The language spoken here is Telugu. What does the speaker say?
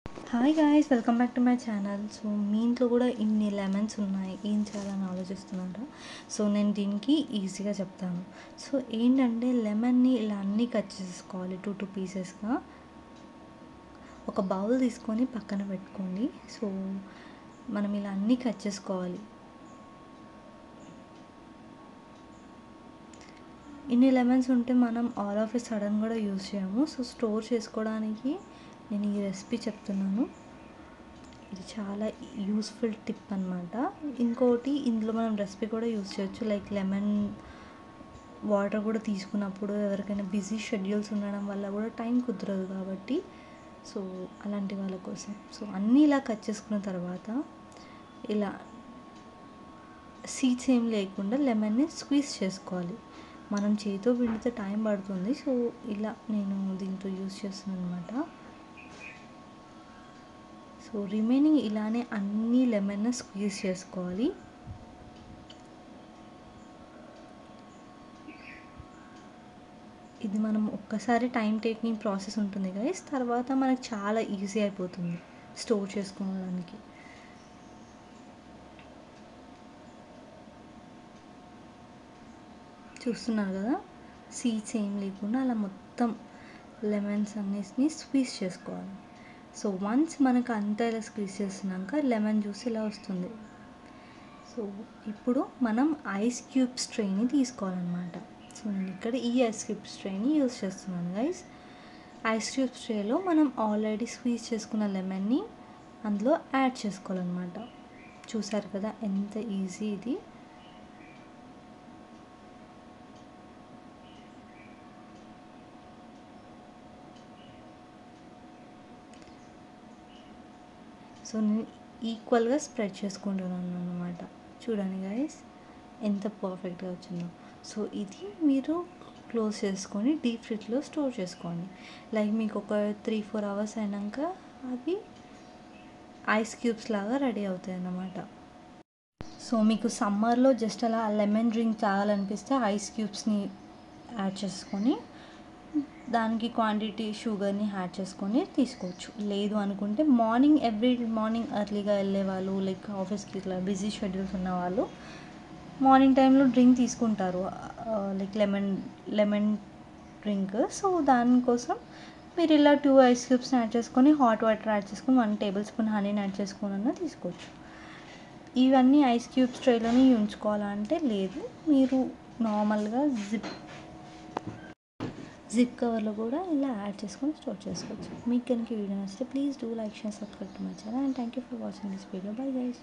Hi guys, welcome back to my channel. So మీ ఇంట్లో కూడా ఇన్ని లెమన్స్ ఉన్నాయి, ఏం చేయాలని ఆలోచిస్తున్నారా? సో నేను దీనికి ఈజీగా చెప్తాను. సో ఏంటంటే లెమన్ని ఇలా అన్నీ కట్ చేసుకోవాలి, టూ టూ పీసెస్గా. ఒక బౌల్ తీసుకొని పక్కన పెట్టుకోండి. సో మనం ఇలా అన్నీ కట్ చేసుకోవాలి. ఇన్ని లెమన్స్ ఉంటే మనం ఆల్ ఆఫ్ ఎ సడన్ కూడా యూజ్ చేయము. సో స్టోర్ చేసుకోవడానికి నేను ఈ రెసిపీ చెప్తున్నాను. ఇది చాలా యూస్ఫుల్ టిప్ అనమాట. ఇంకోటి, ఇందులో మనం రెసిపీ కూడా యూస్ చేయొచ్చు. లైక్ లెమన్ వాటర్ కూడా తీసుకున్నప్పుడు ఎవరికైనా బిజీ షెడ్యూల్స్ ఉండడం వల్ల కూడా టైం కుదరదు కాబట్టి, సో అలాంటి వాళ్ళ కోసం. సో అన్నీ ఇలా కట్ చేసుకున్న తర్వాత ఇలా సీడ్స్ ఏం లేకుండా లెమన్ని స్క్వీజ్ చేసుకోవాలి. మనం చేతితో పిండితే టైం పడుతుంది. సో ఇలా నేను దీంతో యూస్ చేస్తున్నాను అనమాట. సో రిమైనింగ్ ఇలానే అన్ని లెమన్ స్క్వీజ్ చేసుకోవాలి. ఇది మనం ఒక్కసారి టైం టేకింగ్ ప్రాసెస్ ఉంటుంది గైస్. తర్వాత మనకు చాలా ఈజీ అయిపోతుంది స్టోర్ చేసుకోవడానికి. చూస్తున్నారు కదా, సీడ్స్ ఏం లేకుండా అలా మొత్తం లెమన్స్ అన్నిటిని స్క్వీజ్ చేసుకోవాలి. సో వన్స్ మనకు అంతా ఇలా స్క్వీజ్ చేసినాక లెమన్ జ్యూస్ ఇలా వస్తుంది. సో ఇప్పుడు మనం ఐస్ క్యూబ్స్ ట్రేని తీసుకోవాలన్నమాట. సో నేను ఇక్కడ ఈ ఐస్ క్యూబ్స్ ట్రేని యూజ్ చేస్తున్నాను గైస్. ఐస్ క్యూబ్స్ ట్రేలో మనం ఆల్రెడీ స్క్వీజ్ చేసుకున్న లెమన్ని అందులో యాడ్ చేసుకోవాలన్నమాట. చూసారు కదా ఎంత ఈజీ ఇది. సో నేను ఈక్వల్గా స్ప్రెడ్ చేసుకుంటున్నాను అన్నమాట. చూడండి గైస్ ఎంత పర్ఫెక్ట్గా వచ్చిందో. సో ఇది మీరు క్లోజ్ చేసుకొని డీప్ ఫ్రిడ్జ్లో స్టోర్ చేసుకోండి. లైక్ మీకు ఒక 3-4 అవర్స్ అయినాక అవి ఐస్ క్యూబ్స్ లాగా రెడీ అవుతాయి అన్నమాట. సో మీకు సమ్మర్లో జస్ట్ అలా లెమన్ డ్రింక్ తాగాలనిపిస్తే ఐస్ క్యూబ్స్ని యాడ్ చేసుకొని దానికి క్వాంటిటీ షుగర్ని యాడ్ చేసుకొని తీసుకోవచ్చు. లేదు అనుకుంటే ఎవ్రీ మార్నింగ్ ఎర్లీగా వెళ్ళే వాళ్ళు, లైక్ ఆఫీస్కి ఇట్లా బిజీ షెడ్యూల్స్ ఉన్న వాళ్ళు మార్నింగ్ టైంలో డ్రింక్ తీసుకుంటారు, లైక్ లెమన్ డ్రింక్. సో దానికోసం మీరు ఇలా 2 ఐస్ క్యూబ్స్ని యాడ్ చేసుకొని హాట్ వాటర్ యాడ్ చేసుకొని 1 టేబుల్ స్పూన్ హనీని యాడ్ చేసుకొని తీసుకోవచ్చు. ఇవన్నీ ఐస్ క్యూబ్స్ ట్రేలోనే ఉంచుకోవాలంటే లేదు, మీరు నార్మల్గా జిప్ కవర్లో కూడా ఇలా యాడ్ చేసుకొని స్టోర్ చేసుకోవచ్చు. మీకు కనుక వీడియో నచ్చితే please do like, share, subscribe to my channel and thank you for watching this video. Bye guys.